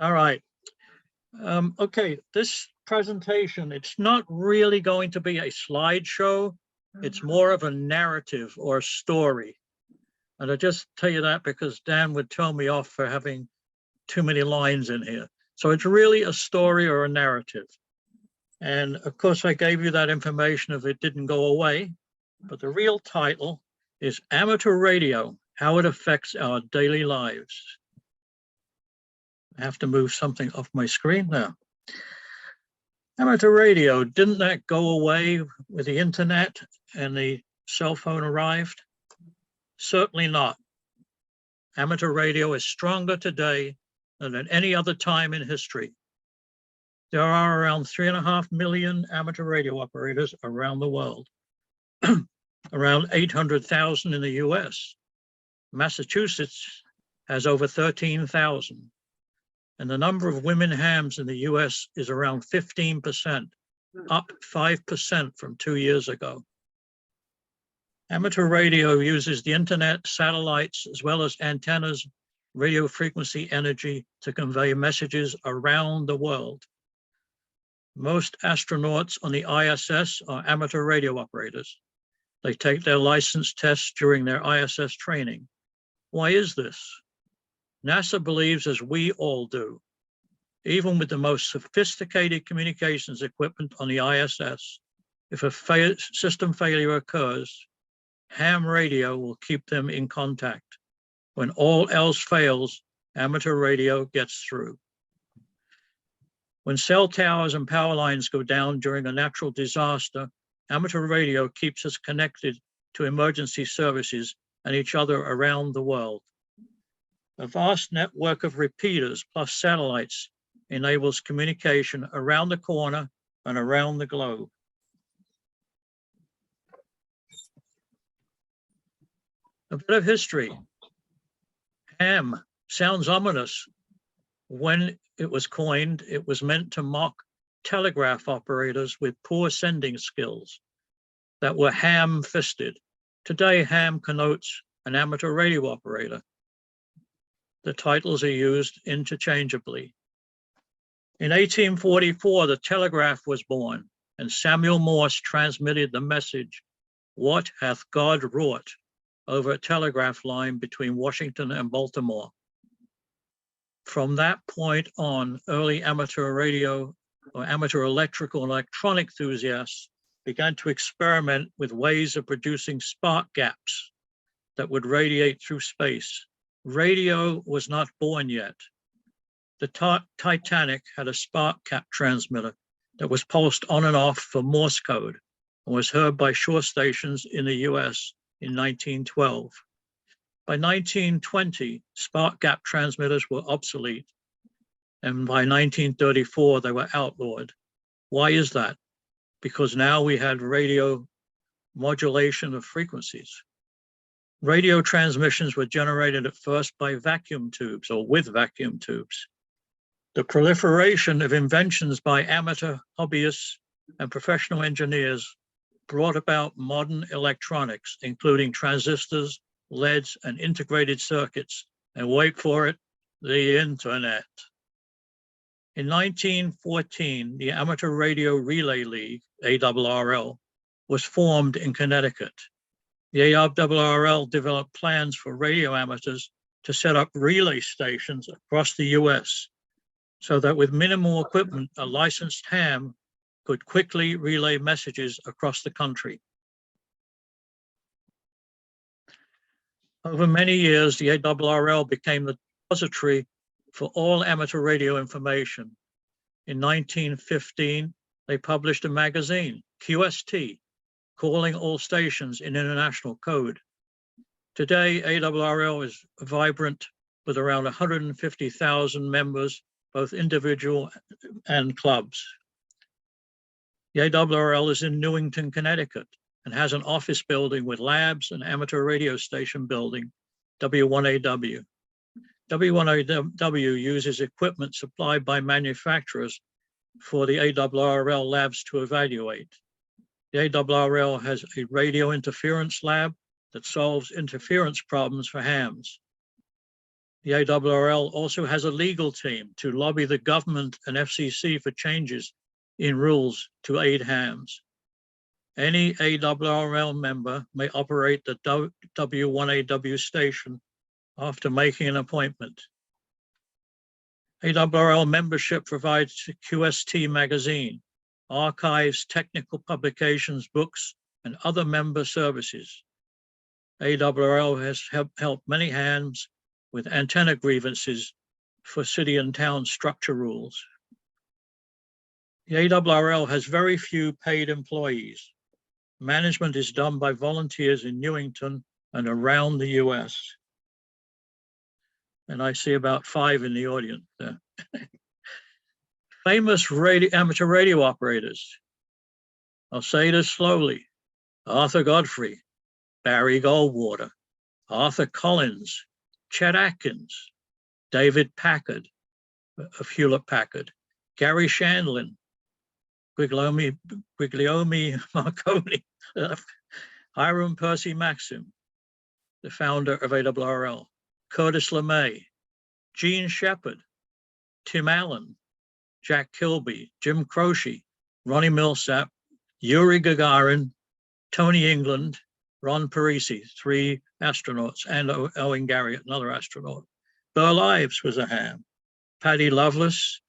All right. Okay, this presentation, it's not really going to be a slideshow. It's more of a narrative or a story. And I just tell you that because Dan would tell me off for having too many lines in here. So it's really a story or a narrative. And of course, I gave you that information if it didn't go away. But the real title is Amateur Radio, How It Affects Our Daily Lives. I have to move something off my screen now. Amateur radio, didn't that go away with the internet and the cell phone arrived? Certainly not. Amateur radio is stronger today than at any other time in history. There are around 3.5 million amateur radio operators around the world, around 800,000 in the US. Massachusetts has over 13,000. And the number of women hams in the US is around 15%, up 5% from 2 years ago. Amateur radio uses the internet, satellites, as well as antennas, radio frequency energy to convey messages around the world. Most astronauts on the ISS are amateur radio operators. They take their license tests during their ISS training. Why is this? NASA believes, as we all do, even with the most sophisticated communications equipment on the ISS, if a system failure occurs, ham radio will keep them in contact. When all else fails, amateur radio gets through. When cell towers and power lines go down during a natural disaster, amateur radio keeps us connected to emergency services and each other around the world. A vast network of repeaters plus satellites enables communication around the corner and around the globe. A bit of history. Ham sounds ominous. When it was coined, it was meant to mock telegraph operators with poor sending skills that were ham-fisted. Today, ham connotes an amateur radio operator. The titles are used interchangeably. In 1844, the telegraph was born, and Samuel Morse transmitted the message, "What hath God wrought?" over a telegraph line between Washington and Baltimore. From that point on, early amateur radio or amateur electrical and electronic enthusiasts began to experiment with ways of producing spark gaps that would radiate through space. Radio was not born yet. The Titanic had a spark gap transmitter that was pulsed on and off for Morse code and was heard by shore stations in the US in 1912. By 1920, spark gap transmitters were obsolete, and by 1934, they were outlawed. Why is that? Because now we had radio modulation of frequencies. Radio transmissions were generated at first by vacuum tubes or with vacuum tubes. The proliferation of inventions by amateur hobbyists and professional engineers brought about modern electronics, including transistors, LEDs, and integrated circuits, and wait for it, the internet. In 1914, the Amateur Radio Relay League, ARRL, was formed in Connecticut. The ARRL developed plans for radio amateurs to set up relay stations across the US so that with minimal equipment, a licensed ham could quickly relay messages across the country. Over many years, the ARRL became the depository for all amateur radio information. In 1915, they published a magazine, QST, calling all stations in international code. Today, ARRL is vibrant with around 150,000 members, both individual and clubs. The ARRL is in Newington, Connecticut, and has an office building with labs and amateur radio station building, W1AW. W1AW uses equipment supplied by manufacturers for the ARRL labs to evaluate. The ARRL has a radio interference lab that solves interference problems for hams. The ARRL also has a legal team to lobby the government and FCC for changes in rules to aid hams. Any ARRL member may operate the W1AW station after making an appointment. ARRL membership provides QST magazine, archives, technical publications, books, and other member services. ARRL has helped many hams with antenna grievances for city and town structure rules. The ARRL has very few paid employees. Management is done by volunteers in Newington and around the US. And I see about 5 in the audience there. Famous amateur radio operators. I'll say this slowly. Arthur Godfrey, Barry Goldwater, Arthur Collins, Chet Atkins, David Packard of Hewlett Packard, Gary Shandlin, Guglielmo Marconi, Hiram Percy Maxim, the founder of ARRL, Curtis LeMay, Gene Shepard, Tim Allen, Jack Kilby, Jim Croce, Ronnie Millsap, Yuri Gagarin, Tony England, Ron Parisi, 3 astronauts, and Owen Garriott, another astronaut. Burl Ives was a ham. Paddy Loveless,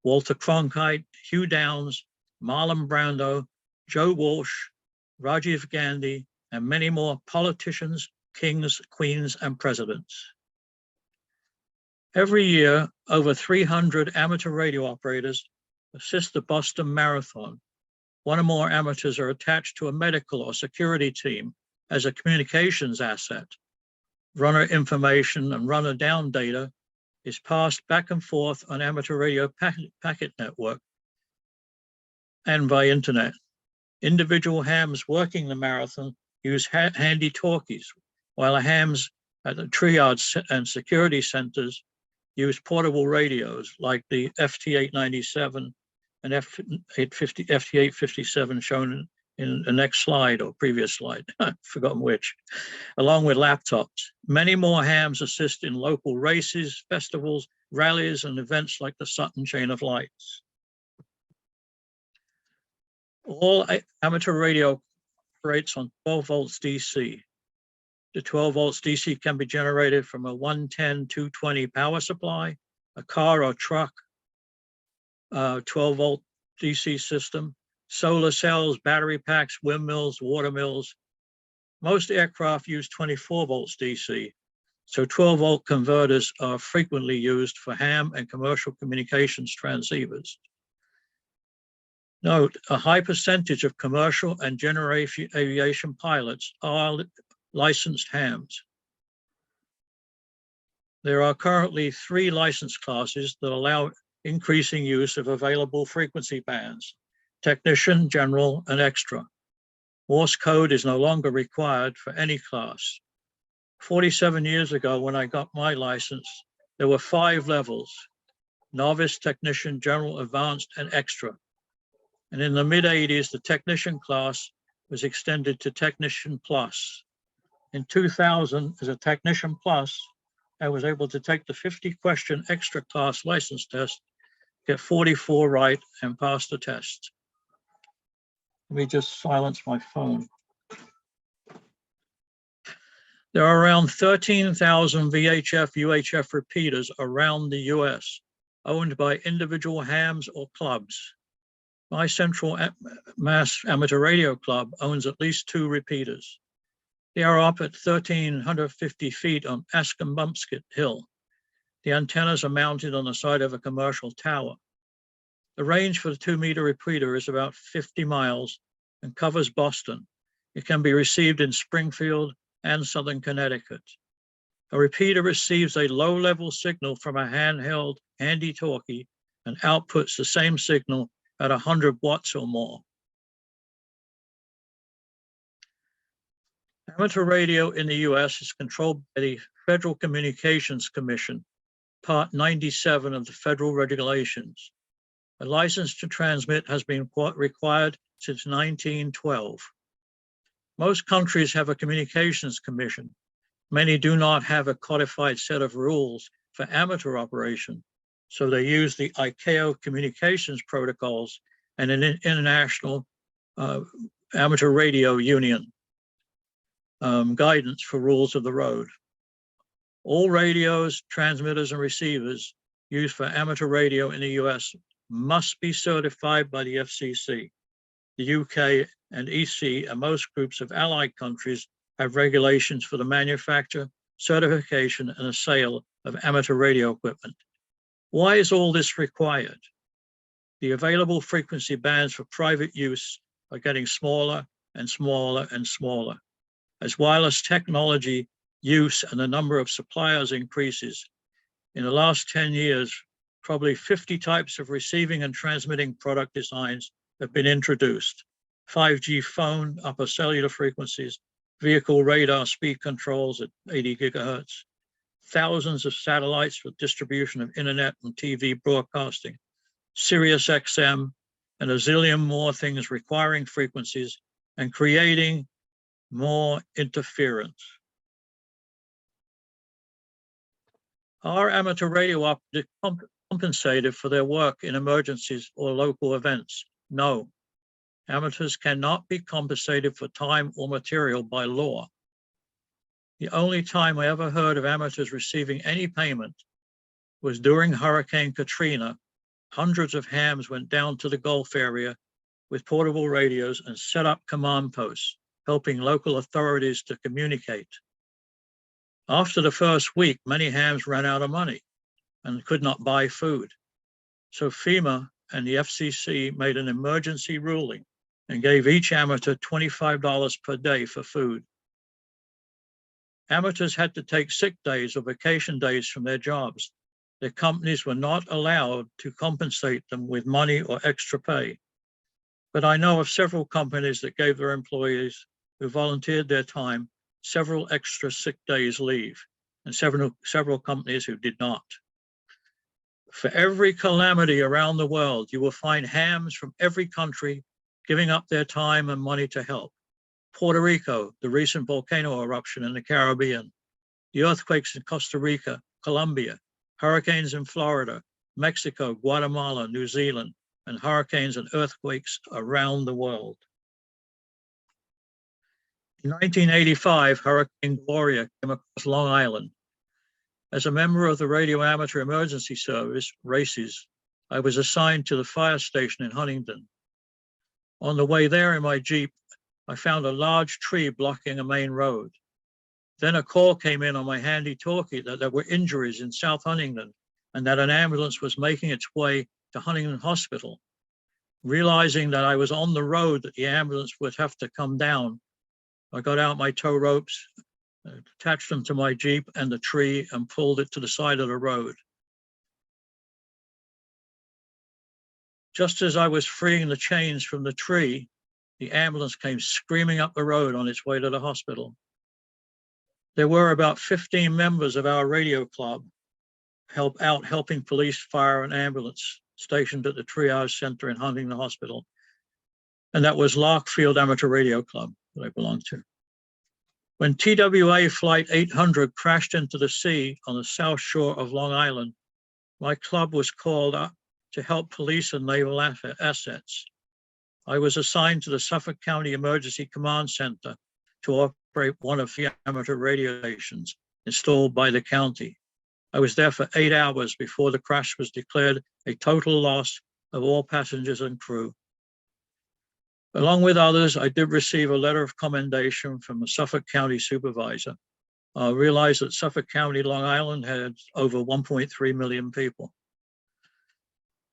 Walter Cronkite, Hugh Downs, Marlon Brando, Joe Walsh, Rajiv Gandhi, and many more politicians, kings, queens, and presidents. Every year, over 300 amateur radio operators assist the Boston Marathon. One or more amateurs are attached to a medical or security team as a communications asset. Runner information and runner down data is passed back and forth on amateur radio packet network and by internet. Individual hams working the marathon use handy talkies, while hams at the triage and security centers use portable radios like the FT897 and FT857 shown in the next slide or previous slide, I've forgotten which, along with laptops. Many more hams assist in local races, festivals, rallies, and events like the Sutton Chain of Lights. All amateur radio operates on 12 volts DC. The 12 volts DC can be generated from a 110-220 power supply, a car or truck, 12 volt DC system, solar cells, battery packs, windmills, water mills. Most aircraft use 24 volts DC, so 12 volt converters are frequently used for ham and commercial communications transceivers. Note, a high percentage of commercial and general aviation pilots are licensed hams. There are currently 3 license classes that allow increasing use of available frequency bands: technician, general, and extra. Morse code is no longer required for any class. 47 years ago, when I got my license, there were 5 levels: novice, technician, general, advanced, and extra. And in the mid-80s, the technician class was extended to technician plus. In 2000, as a technician plus, I was able to take the 50-question extra class license test, get 44 right, and pass the test. Let me just silence my phone. There are around 13,000 VHF, UHF repeaters around the US, owned by individual hams or clubs. My Central Mass Amateur Radio Club owns at least 2 repeaters. They are up at 1,350 feet on Ascombumskett Hill. The antennas are mounted on the side of a commercial tower. The range for the 2-meter repeater is about 50 miles and covers Boston. It can be received in Springfield and Southern Connecticut. A repeater receives a low-level signal from a handheld handy talkie and outputs the same signal at 100 watts or more. Amateur radio in the US is controlled by the Federal Communications Commission, Part 97 of the federal regulations. A license to transmit has been required since 1912. Most countries have a communications commission. Many do not have a codified set of rules for amateur operation, so they use the ICAO communications protocols and an international amateur radio union guidance for rules of the road. All radios, transmitters, and receivers used for amateur radio in the US must be certified by the FCC. The UK and EC and most groups of allied countries have regulations for the manufacture, certification, and the sale of amateur radio equipment. Why is all this required? The available frequency bands for private use are getting smaller and smaller and smaller. As wireless technology use and the number of suppliers increases, in the last 10 years, probably 50 types of receiving and transmitting product designs have been introduced. 5G phone, upper cellular frequencies, vehicle radar speed controls at 80 gigahertz, thousands of satellites for distribution of internet and TV broadcasting, Sirius XM, and a zillion more things requiring frequencies and creating more interference. Are amateur radio operators compensated for their work in emergencies or local events? No. Amateurs cannot be compensated for time or material by law. The only time I ever heard of amateurs receiving any payment was during Hurricane Katrina. Hundreds of hams went down to the Gulf area with portable radios and set up command posts, helping local authorities to communicate. After the first week, many hams ran out of money and could not buy food. So FEMA and the FCC made an emergency ruling and gave each amateur $25 per day for food. Amateurs had to take sick days or vacation days from their jobs. Their companies were not allowed to compensate them with money or extra pay. But I know of several companies that gave their employees who volunteered their time several extra sick days leave, and several companies who did not. For every calamity around the world, you will find hams from every country giving up their time and money to help. Puerto Rico, the recent volcano eruption in the Caribbean, the earthquakes in Costa Rica, Colombia, hurricanes in Florida, Mexico, Guatemala, New Zealand, and hurricanes and earthquakes around the world. In 1985, Hurricane Gloria came across Long Island. As a member of the Radio Amateur Emergency Service, RACES, I was assigned to the fire station in Huntington. On the way there in my Jeep, I found a large tree blocking a main road. Then a call came in on my handy-talkie that there were injuries in South Huntington and that an ambulance was making its way to Huntington Hospital. Realizing that I was on the road that the ambulance would have to come down, I got out my tow ropes, attached them to my Jeep and the tree, and pulled it to the side of the road. Just as I was freeing the chains from the tree, the ambulance came screaming up the road on its way to the hospital. There were about 15 members of our radio club helping police, fire, and ambulance stationed at the triage center in Huntington Hospital. And that was Larkfield Amateur Radio Club that I belonged to. When TWA Flight 800 crashed into the sea on the south shore of Long Island, my club was called up to help police and naval assets. I was assigned to the Suffolk County Emergency Command Center to operate one of the amateur radio stations installed by the county. I was there for 8 hours before the crash was declared a total loss of all passengers and crew. Along with others, I did receive a letter of commendation from the Suffolk County supervisor. I realized that Suffolk County, Long Island had over 1.3 million people.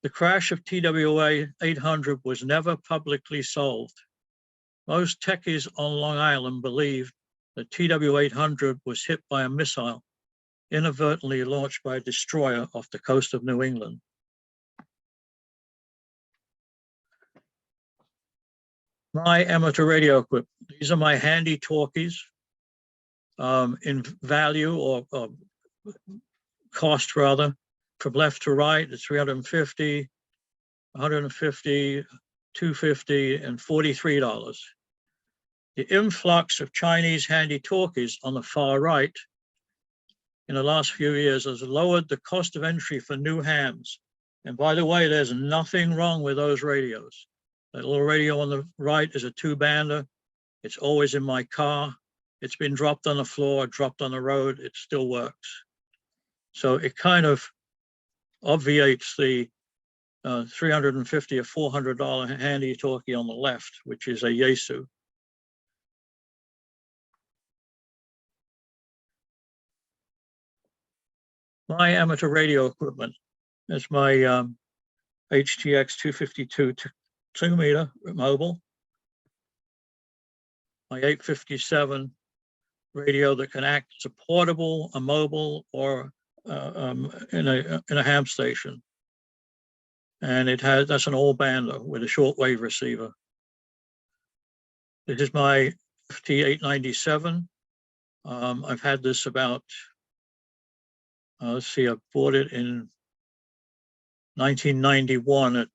The crash of TWA 800 was never publicly solved. Most techies on Long Island believed that TW 800 was hit by a missile inadvertently launched by a destroyer off the coast of New England. My amateur radio equipment. These are my handy talkies. In value or cost rather, from left to right, it's $350, $150, $250, and $43. The influx of Chinese handy-talkies on the far right in the last few years has lowered the cost of entry for new hams. And by the way, there's nothing wrong with those radios. That little radio on the right is a 2-bander. It's always in my car. It's been dropped on the floor, dropped on the road. It still works. So it kind of obviates the $350 or $400 handy-talkie on the left, which is a Yaesu. My amateur radio equipment is my HTX 252 2-meter mobile, my 857 radio that can act as a portable, a mobile, or in a ham station, and that's an all-bander with a shortwave receiver. This is my FT897. I've had this about. Let's see, I bought it in 1991 at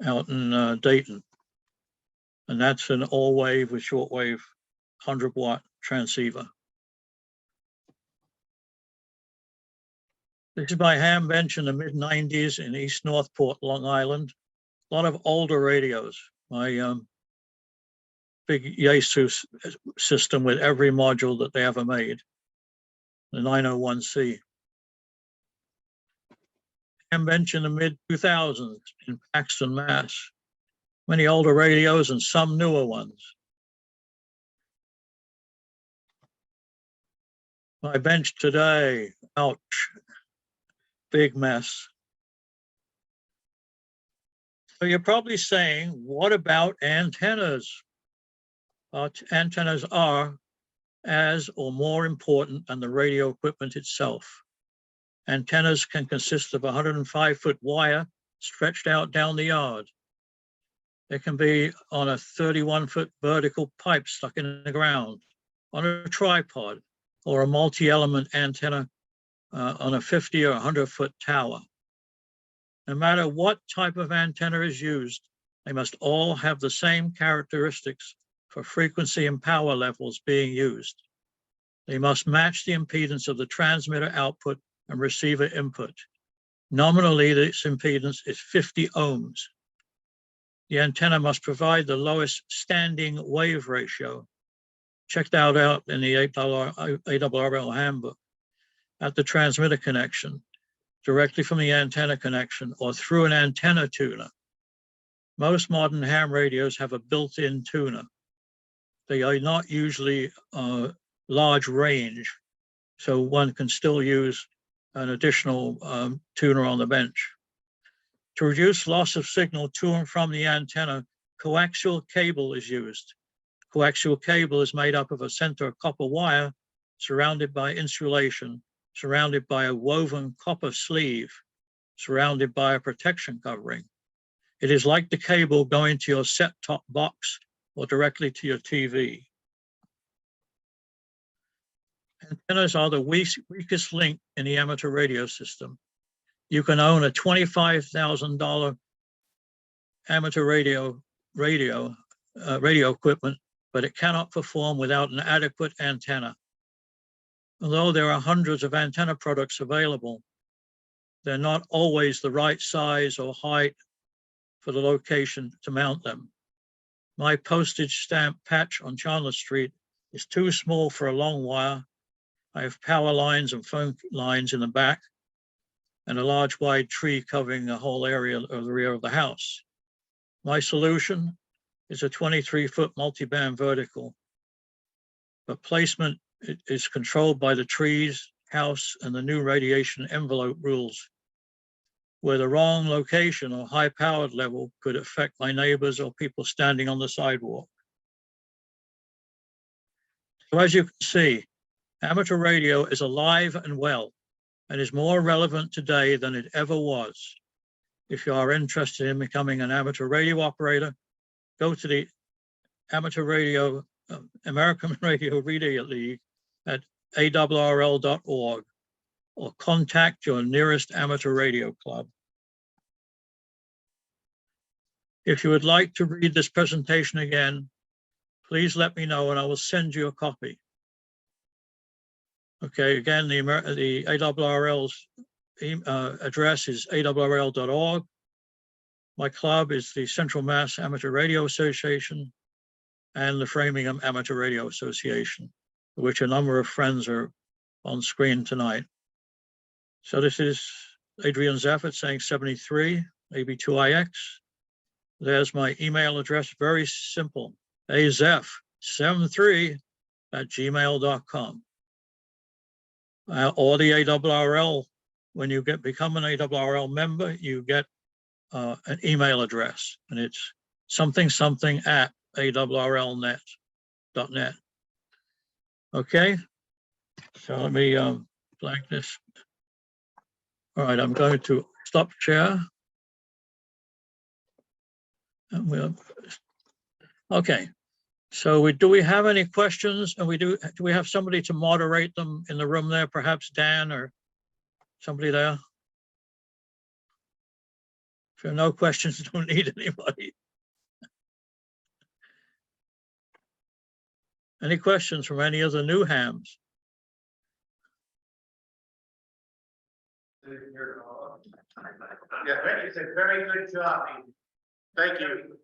out in Dayton. And that's an all-wave with shortwave 100-watt transceiver. This is my ham bench in the mid-90s in East Northport, Long Island. A lot of older radios. My big Yaesu system with every module that they ever made. The 901C. Ham bench in the mid-2000s in Paxton, Mass. Many older radios and some newer ones. My bench today, ouch, big mess. So you're probably saying, what about antennas? Antennas are as or more important than the radio equipment itself. Antennas can consist of a 105-foot wire stretched out down the yard. They can be on a 31-foot vertical pipe stuck in the ground, on a tripod, or a multi-element antenna on a 50 or 100-foot tower. No matter what type of antenna is used, they must all have the same characteristics for frequency and power levels being used. They must match the impedance of the transmitter output and receiver input. Nominally, this impedance is 50 ohms. The antenna must provide the lowest standing wave ratio. Check that out in the ARRL handbook at the transmitter connection, directly from the antenna connection, or through an antenna tuner. Most modern ham radios have a built-in tuner. They are not usually large range, so one can still use an additional tuner on the bench. To reduce loss of signal to and from the antenna, coaxial cable is used. Coaxial cable is made up of a center copper wire surrounded by insulation, surrounded by a woven copper sleeve, surrounded by a protection covering. It is like the cable going to your set-top box or directly to your TV. Antennas are the weakest link in the amateur radio system. You can own a $25,000 amateur radio equipment, but it cannot perform without an adequate antenna. Although there are hundreds of antenna products available, they're not always the right size or height for the location to mount them. My postage stamp patch on Chandler Street is too small for a long wire. I have power lines and phone lines in the back and a large wide tree covering the whole area of the rear of the house. My solution is a 23-foot multiband vertical, but placement is controlled by the trees, house, and the new radiation envelope rules, where the wrong location or high powered level could affect my neighbors or people standing on the sidewalk. So as you can see, amateur radio is alive and well and is more relevant today than it ever was. If you are interested in becoming an amateur radio operator, go to the Amateur Radio, American Radio Radio League at ARRL.org or contact your nearest amateur radio club. If you would like to read this presentation again, please let me know and I will send you a copy. Okay, again, the ARRL's address is awrl.org. My club is the Central Mass Amateur Radio Association and the Framingham Amateur Radio Association, which a number of friends are on screen tonight. So this is Adrian Zeffert saying 73, maybe 2IX. There's my email address, very simple, azeff73@gmail.com. Or the ARRL, when you become an ARRL member, you get an email address, and it's something@awrlnet.net. Okay, so let me blank this. All right, I'm going to stop share. And okay, so do we have any questions? And do we have somebody to moderate them in the room there? Perhaps Dan or somebody there? If there are no questions, don't need anybody. Any questions from any of the new hams? Yeah, thank you. It's a very good job. Thank you.